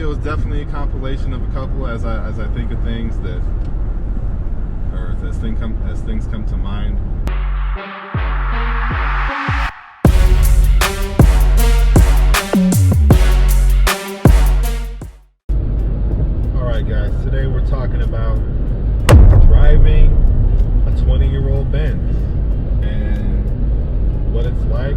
video is definitely a compilation of a couple as I think of things that, or as things come to mind. Alright guys, today we're talking about driving a 20-year-old Benz and what it's like.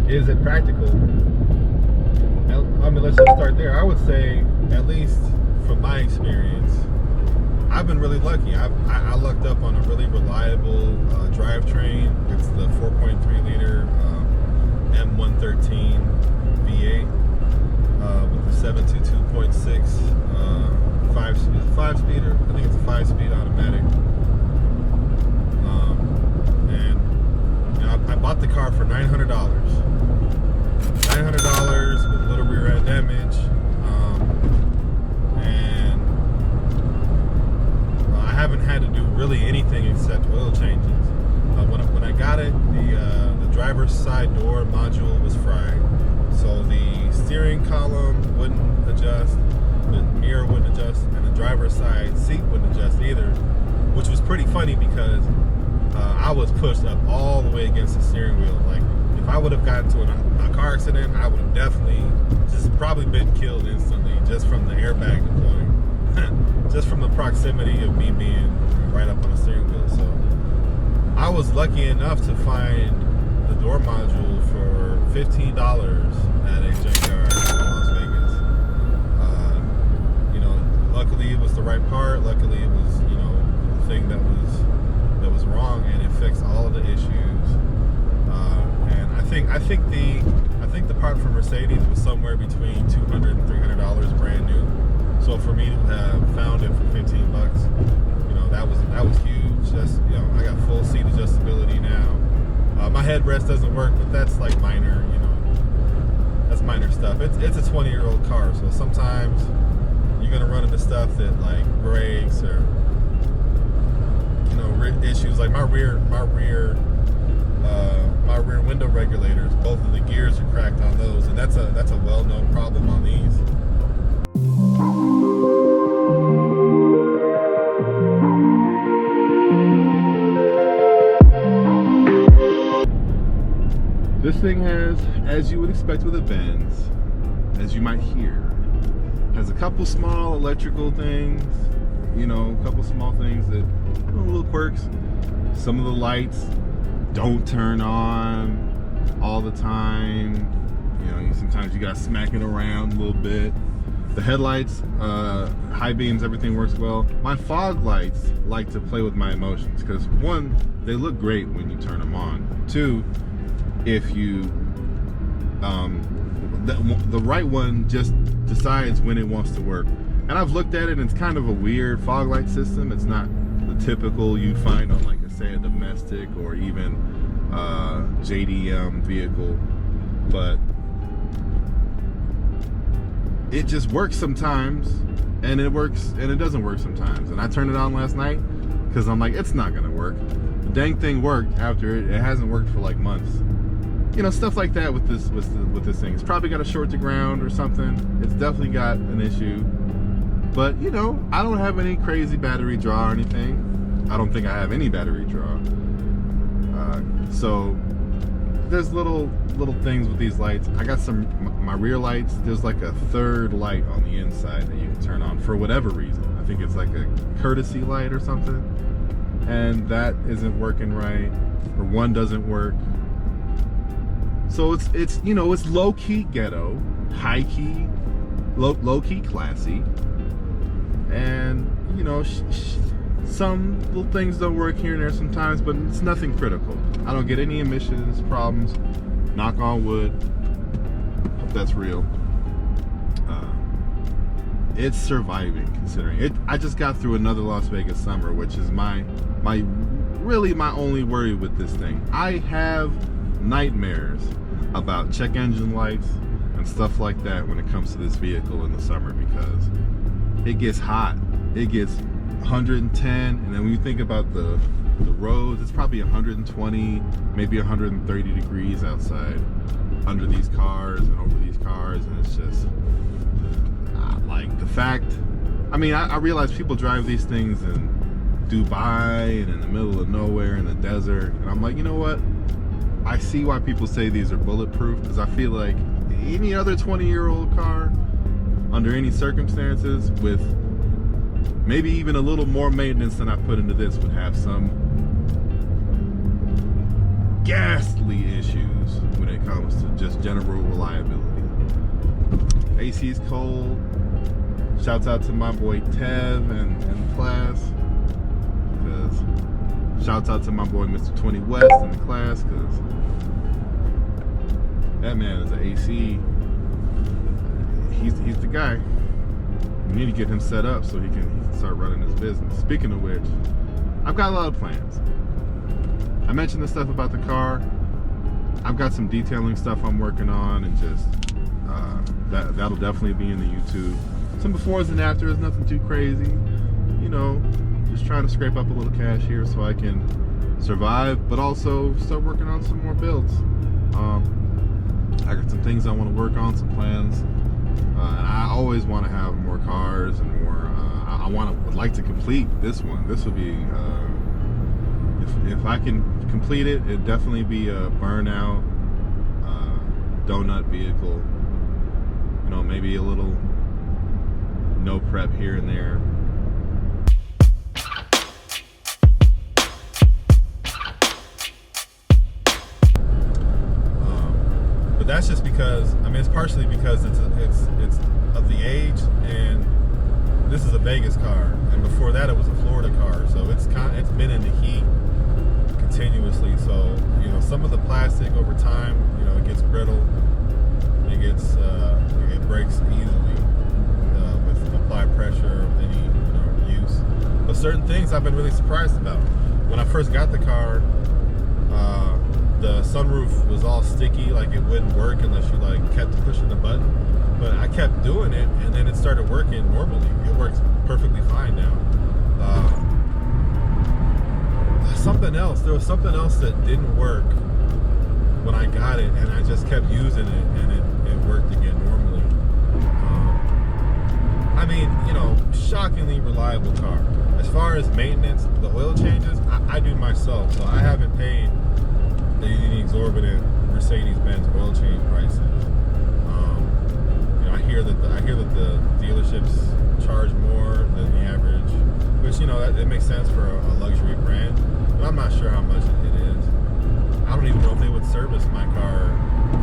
Is it practical? I mean, let's just start there. I would say, at least from my experience, I've been really lucky. I lucked up on a really reliable drivetrain. It's the 4.3 liter M113 V8 with the 722.6 5-speeder. I think it's a 5-speed automatic. And you know, I bought the car for $900. $900 with a little rear end damage, and I haven't had to do really anything except oil changes. When I got it, the driver's side door module was fried, so the steering column wouldn't adjust, the mirror wouldn't adjust, and the driver's side seat wouldn't adjust either, which was pretty funny because I was pushed up all the way against the steering wheel. Like, if I would have gotten to a car accident, I would have definitely probably been killed instantly just from the airbag deploying, just from the proximity of me being right up on the steering wheel. So I was lucky enough to find the door module for $15 at a junkyard in Las Vegas. You know, luckily it was the right part. Luckily it was, you know, the thing that was wrong, and it fixed all of the issues. And I think the part from Mercedes was somewhere between $200 and $300 brand new. So for me to have found it for $15, you know, that was huge. Just, you know, I got full seat adjustability now. My headrest doesn't work, but that's like minor, you know, that's minor stuff. It's a 20-year-old car, so sometimes you're gonna run into stuff that like breaks or, you know, issues like my rear window regulators. Both of the gears are cracked on those, and that's a well-known problem on these. This thing has, as you would expect with a Benz, as you might hear, has a couple small electrical things, you know, a couple small things that, little quirks. Some of the lights don't turn on all the time. You know, sometimes you gotta smack it around a little bit. The headlights, high beams, everything works well. My fog lights like to play with my emotions because, one, they look great when you turn them on. Two, if you, the right one just decides when it wants to work. And I've looked at it, and it's kind of a weird fog light system. It's not the typical you'd find on, like, say, a domestic or even JDM vehicle, but it just works sometimes, and it works and it doesn't work sometimes. And I turned it on last night because I'm like, it's not gonna work. The dang thing worked after it hasn't worked for like months. You know, stuff like that with this thing. It's probably got a short to ground or something. It's definitely got an issue. But, you know, I don't have any crazy battery draw or anything. I don't think I have any battery draw. So there's little things with these lights. I got my rear lights. There's like a third light on the inside that you can turn on for whatever reason. I think it's like a courtesy light or something, and that isn't working right, or one doesn't work. So it's you know, it's low key ghetto, high key, low key classy, and you know, some little things don't work here and there sometimes, but it's nothing critical. I don't get any emissions problems, knock on wood. Hope that's real. It's surviving, considering it. I just got through another Las Vegas summer, which is really my only worry with this thing. I have nightmares about check engine lights and stuff like that when it comes to this vehicle in the summer, because it gets hot. It gets 110, and then when you think about the roads, it's probably 120, maybe 130 degrees outside under these cars and over these cars, and it's just like the fact. I mean, I realize people drive these things in Dubai and in the middle of nowhere in the desert, and I'm like, you know what? I see why people say these are bulletproof, because I feel like any other 20-year-old car, under any circumstances, with maybe even a little more maintenance than I put into this, would have some ghastly issues when it comes to just general reliability. AC's cold. Shouts out to my boy Tev and the class. Because shouts out to my boy Mr. 20 West in the class, because that man is an AC. He's the guy. We need to get him set up so he can start running his business. Speaking of which, I've got a lot of plans. I mentioned the stuff about the car. I've got some detailing stuff I'm working on, and just that'll definitely be in the YouTube. Some befores and afters, nothing too crazy. You know, just trying to scrape up a little cash here so I can survive, but also start working on some more builds. I got some things I want to work on, some plans. I always want to have more cars and more. Would like to complete this one. This would be, if I can complete it, it'd definitely be a burnout, donut vehicle. You know, maybe a little no prep here and there. But that's just because, I mean, it's partially because it's of the age, and this is a Vegas car, and before that it was a Florida car, so it's been in the heat continuously. So you know, some of the plastic over time, you know, it gets brittle, it breaks easily with applied pressure, with any use. But certain things I've been really surprised about. When I first got the car, the sunroof was all sticky, like it wouldn't work unless you like kept pushing the button. But I kept doing it, and then it started working normally. It works perfectly fine now. There was something else that didn't work when I got it, and I just kept using it, and it worked again normally. I mean, you know, shockingly reliable car. As far as maintenance, the oil changes, I do myself, so I haven't paid any exorbitant Mercedes-Benz oil change prices. You know, I hear that the dealerships charge more than the average, which, you know, that makes sense for a luxury brand, but I'm not sure how much it is. I don't even know if they would service my car,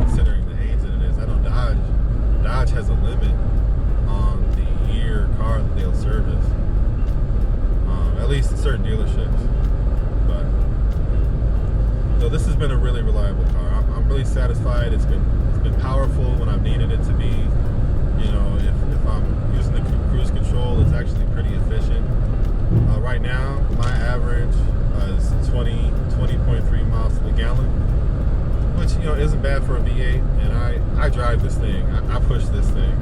considering the age that it is. I know Dodge has a limit on the year car that they'll service, at least in certain dealerships. But so this has been a really reliable car. I'm really satisfied. It's been powerful when I've needed it to be. You know, if I'm using the cruise control, it's actually pretty efficient. Right now, my average is 20.3 miles to the gallon, which, you know, isn't bad for a V8. And I drive this thing. I push this thing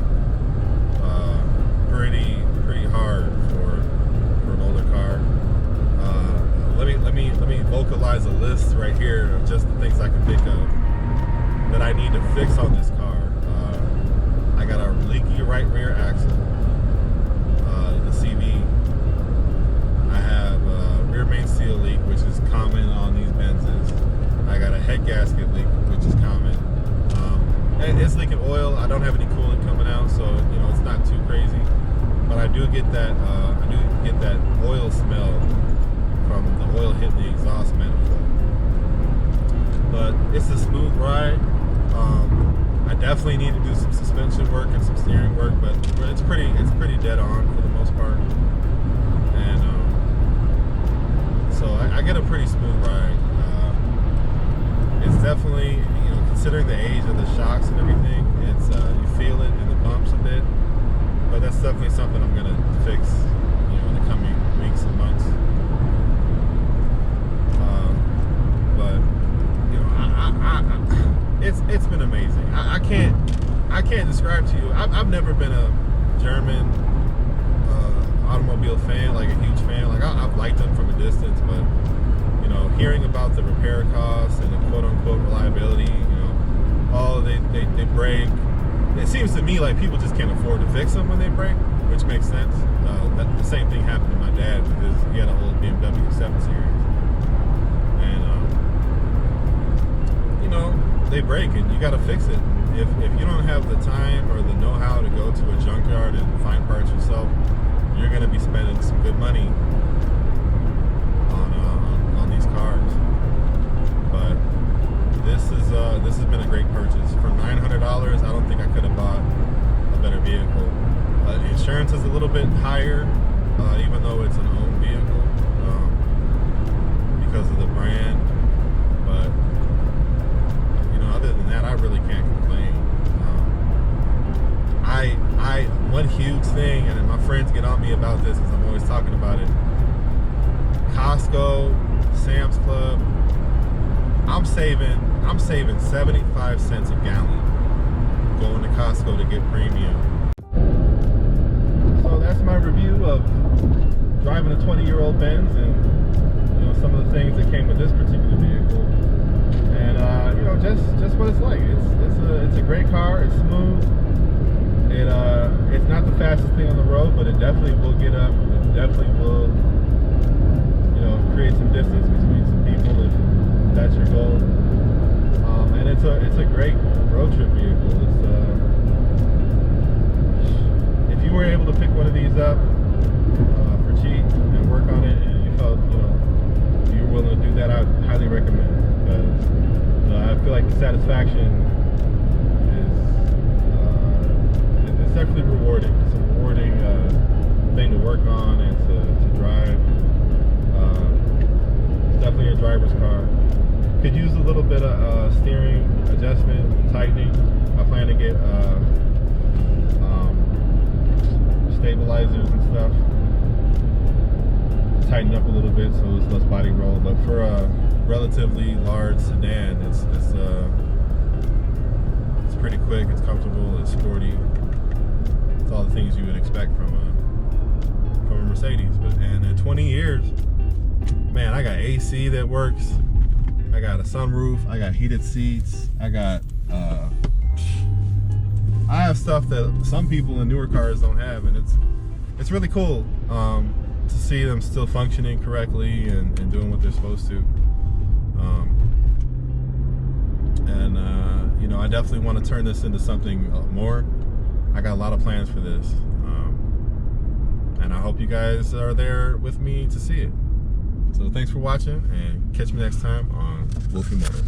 pretty hard for an older car. Let me vocalize a list right here of just the things I can think of that I need to fix on this car. I got a leaky right rear axle, the CV. I have a rear main seal leak, which is common on these Benzes. I got a head gasket leak, which is common. It's leaking oil. I don't have any coolant coming out, so you know it's not too crazy. But I do get that oil smell from the oil hitting the exhaust manifold. But it's a smooth ride. I definitely need to do some suspension work and some steering work, but it's pretty dead on for the most part. And so I get a pretty smooth ride. It's definitely, you know, considering the age of the shocks and everything, it's you feel it in the bumps a bit. But that's definitely something I'm gonna fix, you know, in the coming weeks and months. But you know, it's been amazing. I can't describe to you. I've never been a German automobile fan, like a huge fan. Like I've liked them from a distance, but you know, hearing about the repair costs and the quote-unquote reliability, you know, they break. It seems to me like people just can't afford to fix them when they break, which makes sense. The same thing happened to my dad because he had an old BMW 7 Series, and you know, they break and you got to fix it. If you don't have the time or the know-how to go to a junkyard and find parts yourself, you're going to be spending some good money on these cars. But this has been a great purchase. For $900, I don't think I could have bought a better vehicle. The insurance is a little bit higher, even though it's an owned vehicle, because of the brand. But you know, other than that, I really can't complain. One huge thing, and my friends get on me about this because I'm always talking about it. Costco, Sam's Club. I'm saving 75 cents a gallon going to Costco to get premium. So that's my review of driving a 20-year-old Benz and you know some of the things that came with this particular vehicle. And you know, just what it's like. It's a great car. It's smooth. It's not the fastest thing on the road, but it definitely will get up. It definitely will, you know, create some distance between some people if that's your goal. And it's a great road trip vehicle. If you were able to pick one of these up for cheap and work on it, and you felt, you know, you're willing to do that, I would highly recommend it, because I feel like the satisfaction it's definitely rewarding. It's a rewarding thing to work on and to drive. It's definitely a driver's car. Could use a little bit of steering adjustment and tightening. I plan to get stabilizers and stuff to tighten up a little bit so it's less body roll. But for a relatively large sedan, it's pretty quick. It's comfortable. It's sporty. All the things you would expect from a Mercedes. But and in 20 years, man, I got AC that works. I got a sunroof. I got heated seats. I have stuff that some people in newer cars don't have, and it's really cool to see them still functioning correctly and doing what they're supposed to. You know, I definitely want to turn this into something more. I got a lot of plans for this, and I hope you guys are there with me to see it. So thanks for watching, and catch me next time on Wolfie Motors.